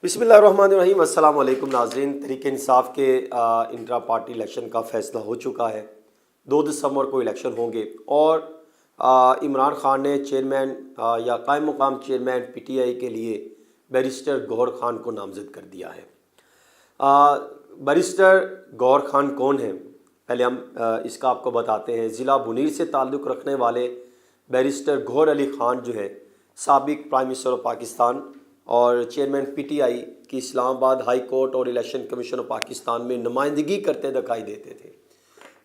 بسم اللہ الرحمن الرحیم۔ السلام علیکم ناظرین۔ تحریک انصاف کے انٹرا پارٹی الیکشن کا فیصلہ ہو چکا ہے۔ 2 دسمبر کو الیکشن ہوں گے اور عمران خان نے چیئرمین یا قائم مقام چیئرمین پی ٹی آئی کے لیے بیرسٹر گوہر خان کو نامزد کر دیا ہے۔ بیرسٹر گوہر خان کون ہیں؟ پہلے ہم اس کا آپ کو بتاتے ہیں۔ ضلع بنیر سے تعلق رکھنے والے بیرسٹر گوہر علی خان جو ہے سابق پرائم منسٹر آف پاکستان اور چیئرمین پی ٹی آئی کی اسلام آباد ہائی کورٹ اور الیکشن کمیشن آف پاکستان میں نمائندگی کرتے دکھائی دیتے تھے،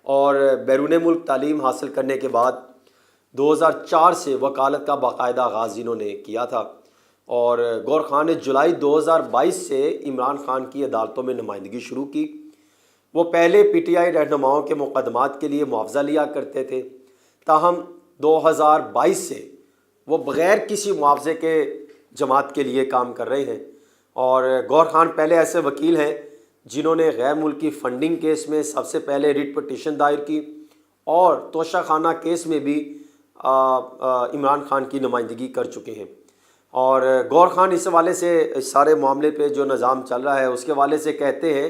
اور بیرون ملک تعلیم حاصل کرنے کے بعد 2004 سے وکالت کا باقاعدہ آغاز انہوں نے کیا تھا، اور گوہر خان نے جولائی 2022 سے عمران خان کی عدالتوں میں نمائندگی شروع کی۔ وہ پہلے پی ٹی آئی رہنماؤں کے مقدمات کے لیے معاوضہ لیا کرتے تھے، تاہم 2022 سے وہ بغیر کسی معاوضے کے جماعت کے لیے کام کر رہے ہیں۔ اور گوہر خان پہلے ایسے وکیل ہیں جنہوں نے غیر ملکی فنڈنگ کیس میں سب سے پہلے ریٹ پٹیشن دائر کی، اور توشہ خانہ کیس میں بھی عمران خان کی نمائندگی کر چکے ہیں۔ اور گوہر خان اس حوالے سے اس سارے معاملے پہ جو نظام چل رہا ہے اس کے حوالے سے کہتے ہیں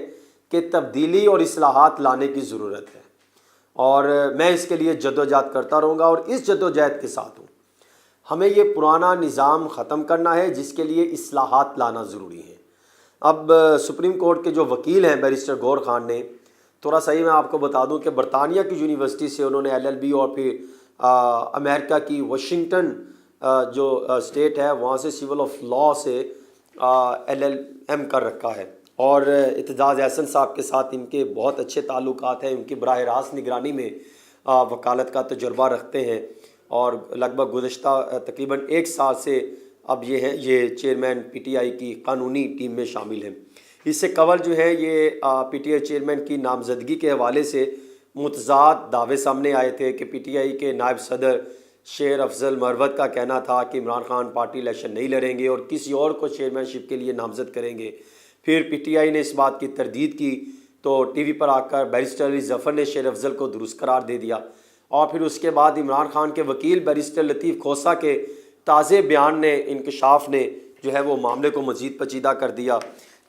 کہ تبدیلی اور اصلاحات لانے کی ضرورت ہے، اور میں اس کے لیے جدوجہد کرتا رہوں گا اور اس جدوجہد کے ساتھ ہوں۔ ہمیں یہ پرانا نظام ختم کرنا ہے جس کے لیے اصلاحات لانا ضروری ہے۔ اب سپریم کورٹ کے جو وکیل ہیں بیرسٹر گوہر خان نے، تھوڑا صحیح میں آپ کو بتا دوں کہ برطانیہ کی یونیورسٹی سے انہوں نے ایل ایل بی اور پھر امریکہ کی واشنگٹن جو اسٹیٹ ہے وہاں سے سول آف لاء سے ایل ایل ایم کر رکھا ہے، اور اعتزاز احسن صاحب کے ساتھ ان کے بہت اچھے تعلقات ہیں۔ ان کی براہ راست نگرانی میں وکالت کا تجربہ رکھتے ہیں، اور لگ بھگ گزشتہ تقریباً 1 سال سے اب یہ چیئرمین پی ٹی آئی کی قانونی ٹیم میں شامل ہیں۔ اس سے قبل جو ہے یہ پی ٹی آئی چیئرمین کی نامزدگی کے حوالے سے متضاد دعوے سامنے آئے تھے کہ پی ٹی آئی کے نائب صدر شیر افضل مروت کا کہنا تھا کہ عمران خان پارٹی الیکشن نہیں لڑیں گے اور کسی اور کو چیئرمین شپ کے لیے نامزد کریں گے۔ پھر پی ٹی آئی نے اس بات کی تردید کی تو ٹی وی پر آ کر بیرسٹر علی ظفر نے شیر افضل کو درست قرار دے دیا، اور پھر اس کے بعد عمران خان کے وکیل بیرسٹر لطیف کھوسہ کے تازے بیان نے انکشاف نے جو ہے وہ معاملے کو مزید پیچیدہ کر دیا،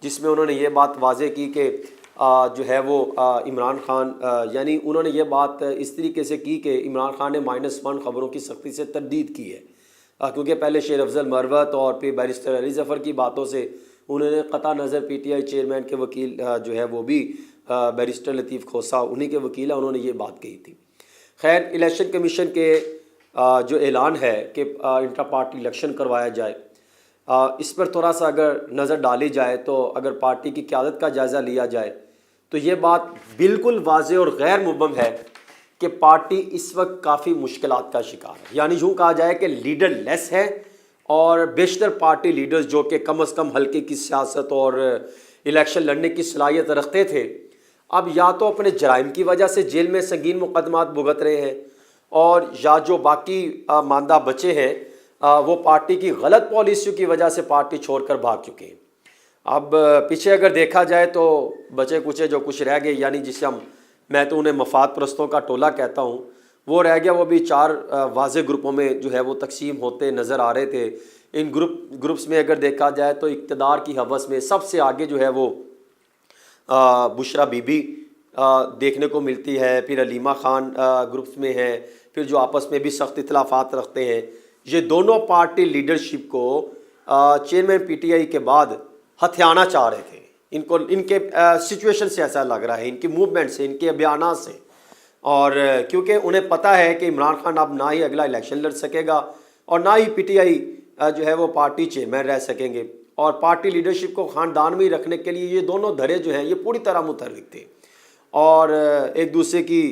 جس میں انہوں نے یہ بات واضح کی کہ جو ہے وہ عمران خان یعنی انہوں نے یہ بات اس طریقے سے کی کہ عمران خان نے -1 خبروں کی سختی سے تردید کی ہے، کیونکہ پہلے شیر افضل مروت اور پھر بیرسٹر علی ظفر کی باتوں سے انہوں نے قطع نظر پی ٹی آئی چیئرمین کے وکیل جو ہے وہ بھی بیرسٹر لطیف کھوسہ انہی کے وکیل ہیں، انہوں نے یہ بات کہی تھی۔ خیر، الیکشن کمیشن کے جو اعلان ہے کہ انٹرا پارٹی الیکشن کروایا جائے، اس پر تھوڑا سا اگر نظر ڈالی جائے تو اگر پارٹی کی قیادت کا جائزہ لیا جائے تو یہ بات بالکل واضح اور غیر مبہم ہے کہ پارٹی اس وقت کافی مشکلات کا شکار ہے۔ یعنی یوں کہا جائے کہ لیڈر لیس ہے، اور بیشتر پارٹی لیڈرز جو کہ کم از کم حلقے کی سیاست اور الیکشن لڑنے کی صلاحیت رکھتے تھے، اب یا تو اپنے جرائم کی وجہ سے جیل میں سنگین مقدمات بھگت رہے ہیں، اور یا جو باقی ماندہ بچے ہیں وہ پارٹی کی غلط پالیسیوں کی وجہ سے پارٹی چھوڑ کر بھاگ چکے ہیں۔ اب پیچھے اگر دیکھا جائے تو بچے کچے جو کچھ رہ گئے، یعنی جسے میں تو انہیں مفاد پرستوں کا ٹولہ کہتا ہوں، وہ رہ گیا، وہ بھی 4 واضح گروپوں میں جو ہے وہ تقسیم ہوتے نظر آ رہے تھے۔ ان گروپس میں اگر دیکھا جائے تو اقتدار کی ہوس میں سب سے آگے جو ہے وہ بشرا بی بی دیکھنے کو ملتی ہے، پھر علیمہ خان گروپس میں ہے، پھر جو آپس میں بھی سخت اختلافات رکھتے ہیں۔ یہ دونوں پارٹی لیڈرشپ کو چیئرمین پی ٹی آئی کے بعد ہتھیانا چاہ رہے تھے۔ ان کے سچویشن سے ایسا لگ رہا ہے، ان کی موومنٹ سے، ان کے بیانات سے، اور کیونکہ انہیں پتہ ہے کہ عمران خان اب نہ ہی اگلا الیکشن لڑ سکے گا اور نہ ہی پی ٹی آئی جو ہے وہ پارٹی چیئرمین رہ سکیں گے، اور پارٹی لیڈرشپ کو خاندان میں ہی رکھنے کے لیے یہ دونوں دھڑے جو ہیں یہ پوری طرح متحرک تھے، اور ایک دوسرے کی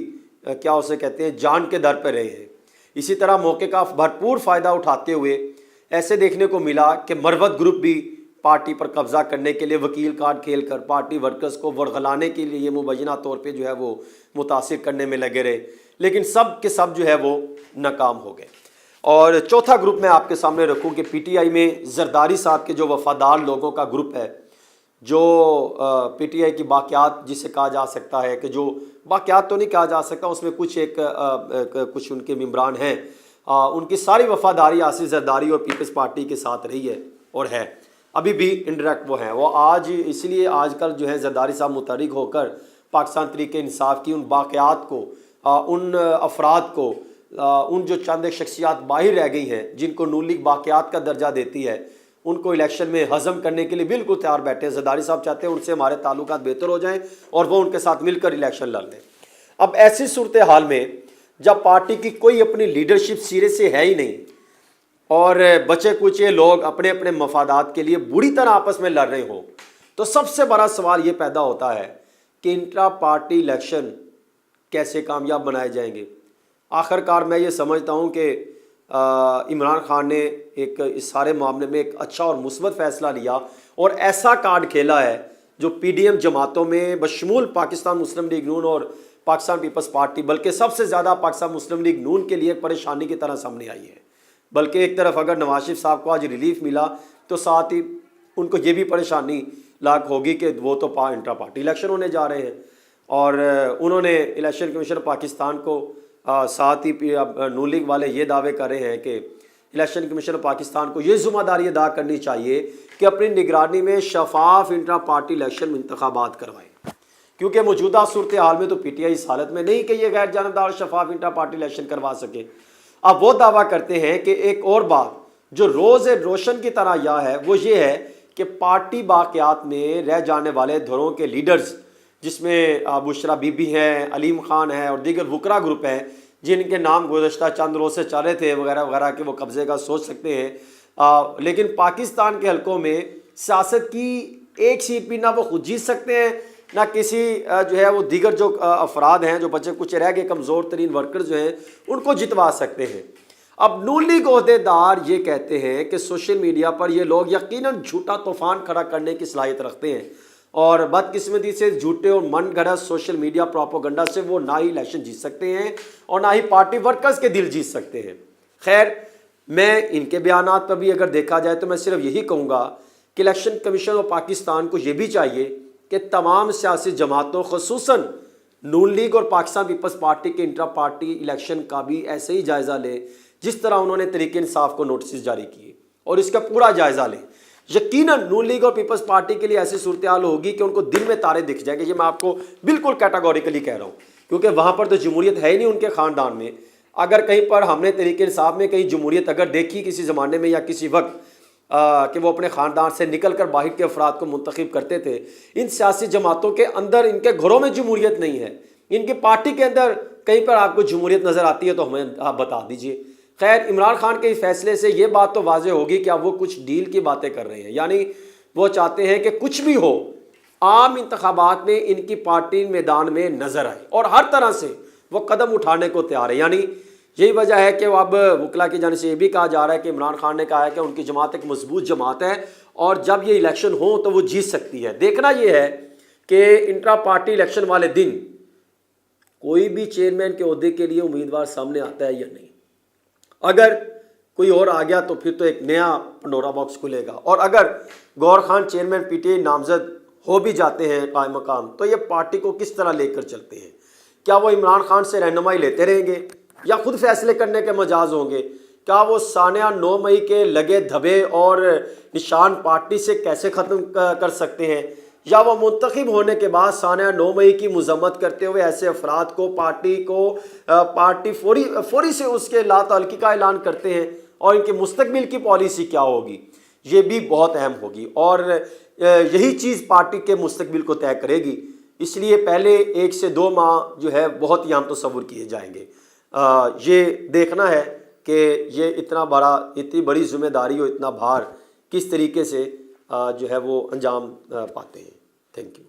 کیا اسے کہتے ہیں جان کے در پہ رہے ہیں۔ اسی طرح موقع کا بھرپور فائدہ اٹھاتے ہوئے ایسے دیکھنے کو ملا کہ مروت گروپ بھی پارٹی پر قبضہ کرنے کے لیے وکیل کارڈ کھیل کر پارٹی ورکرز کو ورغلانے کے لیے مبینہ طور پہ جو ہے وہ متاثر کرنے میں لگے رہے، لیکن سب کے سب جو ہے وہ ناکام ہو گئے۔ اور چوتھا گروپ میں آپ کے سامنے رکھوں کہ پی ٹی آئی میں زرداری صاحب کے جو وفادار لوگوں کا گروپ ہے، جو پی ٹی آئی کی باقیات جسے کہا جا سکتا ہے کہ جو باقیات تو نہیں کہا جا سکتا، اس میں کچھ ان کے ممبران ہیں، ان کی ساری وفاداری آصف زرداری اور پیپلز پارٹی کے ساتھ رہی ہے اور ہے۔ ابھی بھی انڈائریکٹ وہ ہیں. وہ آج اس لیے آج کل جو ہے زرداری صاحب متحرک ہو کر پاکستان تحریک انصاف کی ان باقیات کو، ان افراد کو، ان جو چند شخصیات باہر رہ گئی ہیں جن کو نون لیگ باقیات کا درجہ دیتی ہے، ان کو الیکشن میں ہضم کرنے کے لیے بالکل تیار بیٹھے ہیں. زرداری صاحب چاہتے ہیں ان سے ہمارے تعلقات بہتر ہو جائیں اور وہ ان کے ساتھ مل کر الیکشن لڑ لیں. اب ایسی صورتحال میں جب پارٹی کی کوئی اپنی لیڈرشپ سرے سے ہے ہی نہیں اور بچے کچے لوگ اپنے اپنے مفادات کے لیے بری طرح آپس میں لڑ رہے ہوں، تو سب سے بڑا سوال یہ پیدا ہوتا ہے کہ انٹرا پارٹی الیکشن کیسے کامیاب بنائے جائیں گے. آخر کار میں یہ سمجھتا ہوں کہ عمران خان نے ایک اس سارے معاملے میں ایک اچھا اور مثبت فیصلہ لیا اور ایسا کارڈ کھیلا ہے جو پی ڈی ایم جماعتوں میں بشمول پاکستان مسلم لیگ نون اور پاکستان پیپلز پارٹی، بلکہ سب سے زیادہ پاکستان مسلم لیگ نون کے لیے ایک پریشانی کی طرح سامنے آئی ہے. بلکہ ایک طرف اگر نواز شریف صاحب کو آج ریلیف ملا تو ساتھ ہی ان کو یہ بھی پریشانی لاحق ہوگی کہ وہ تو انٹرا پارٹی الیکشن ہونے جا رہے ہیں، اور انہوں نے الیکشن کمیشن پاکستان کو ساتھ ہی نون لیگ والے یہ دعوے کر رہے ہیں کہ الیکشن کمیشن پاکستان کو یہ ذمہ داری ادا کرنی چاہیے کہ اپنی نگرانی میں شفاف انٹرا پارٹی الیکشن میں انتخابات کروائیں، کیونکہ موجودہ صورتحال میں تو پی ٹی آئی اس حالت میں نہیں کہ یہ غیر جانبدار شفاف انٹرا پارٹی الیکشن کروا سکے. اب وہ دعویٰ کرتے ہیں کہ ایک اور بات جو روز روشن کی طرح یہ ہے وہ یہ ہے کہ پارٹی باقیات میں رہ جانے والے دھڑوں کے لیڈرز، جس میں بشرا بی بی ہیں، علیم خان ہیں اور دیگر وکرا گروپ ہیں جن کے نام گزشتہ چند روز سے چل رہے تھے وغیرہ وغیرہ کہ وہ قبضے کا سوچ سکتے ہیں، لیکن پاکستان کے حلقوں میں سیاست کی ایک سیٹ بھی نہ وہ خود جیت سکتے ہیں نہ کسی جو ہے وہ دیگر جو افراد ہیں جو بچے کچھ رہ گئے کمزور ترین ورکر جو ہیں ان کو جتوا سکتے ہیں. اب نون لیگ عہدیدار یہ کہتے ہیں کہ سوشل میڈیا پر یہ لوگ یقیناً جھوٹا طوفان کھڑا کرنے کی صلاحیت رکھتے ہیں اور بدقسمتی سے جھوٹے اور من گھڑت سوشل میڈیا پروپیگنڈا سے وہ نہ ہی الیکشن جیت سکتے ہیں اور نہ ہی پارٹی ورکرز کے دل جیت سکتے ہیں. خیر، میں ان کے بیانات پر بھی اگر دیکھا جائے تو میں صرف یہی کہوں گا کہ الیکشن کمیشن اور پاکستان کو یہ بھی چاہیے کہ تمام سیاسی جماعتوں خصوصاً نون لیگ اور پاکستان پیپلز پارٹی کے انٹرا پارٹی الیکشن کا بھی ایسے ہی جائزہ لے جس طرح انہوں نے تحریک انصاف کو نوٹسز جاری کیے اور اس کا پورا جائزہ لیں. یقیناً نون لیگ اور پیپلز پارٹی کے لیے ایسی صورتحال ہوگی کہ ان کو دن میں تارے دکھ جائیں گے. یہ میں آپ کو بالکل کیٹاگوریکلی کہہ رہا ہوں کیونکہ وہاں پر تو جمہوریت ہے ہی نہیں ان کے خاندان میں. اگر کہیں پر ہم نے تحریک انصاف میں کہیں جمہوریت اگر دیکھی کسی زمانے میں یا کسی وقت کہ وہ اپنے خاندان سے نکل کر باہر کے افراد کو منتخب کرتے تھے، ان سیاسی جماعتوں کے اندر ان کے گھروں میں جمہوریت نہیں ہے. ان کی پارٹی کے اندر کہیں پر آپ کو جمہوریت نظر آتی ہے تو ہمیں آپ بتا دیجئے. خیر، عمران خان کے فیصلے سے یہ بات تو واضح ہوگی کہ اب وہ کچھ ڈیل کی باتیں کر رہے ہیں، یعنی وہ چاہتے ہیں کہ کچھ بھی ہو عام انتخابات میں ان کی پارٹی میدان میں نظر آئے اور ہر طرح سے وہ قدم اٹھانے کو تیار ہے. یعنی یہی وجہ ہے کہ وہ اب وکلا کی جانب سے یہ بھی کہا جا رہا ہے کہ عمران خان نے کہا ہے کہ ان کی جماعت ایک مضبوط جماعت ہے اور جب یہ الیکشن ہو تو وہ جیت سکتی ہے. دیکھنا یہ ہے کہ انٹرا پارٹی الیکشن والے دن کوئی بھی چیئرمین کے عہدے کے لیے امیدوار سامنے آتا ہے یا نہیں. اگر کوئی اور آ گیا تو پھر تو ایک نیا پنڈورا باکس کھلے گا، اور اگر گور Khan chairman P T I نامزد ہو بھی جاتے ہیں قائم مقام تو یہ پارٹی کو کس طرح لے کر چلتے ہیں؟ کیا وہ عمران خان سے رہنمائی لیتے رہیں گے یا خود فیصلے کرنے کے مجاز ہوں گے؟ کیا وہ سانحہ 9 مئی کے لگے دھبے اور نشان پارٹی سے کیسے ختم کر سکتے ہیں، یا وہ منتخب ہونے کے بعد سانحہ 9 مئی کی مذمت کرتے ہوئے ایسے افراد کو پارٹی فوری سے اس کے لا تعلقی کا اعلان کرتے ہیں؟ اور ان کے مستقبل کی پالیسی کیا ہوگی، یہ بھی بہت اہم ہوگی اور یہی چیز پارٹی کے مستقبل کو طے کرے گی. اس لیے پہلے 1 سے 2 ماہ جو ہے بہت ہی اہم تصور کیے جائیں گے. یہ دیکھنا ہے کہ یہ اتنی بڑی ذمہ داری اور اتنا بھار کس طریقے سے جو ہے وہ انجام پاتے ہیں. Thank you.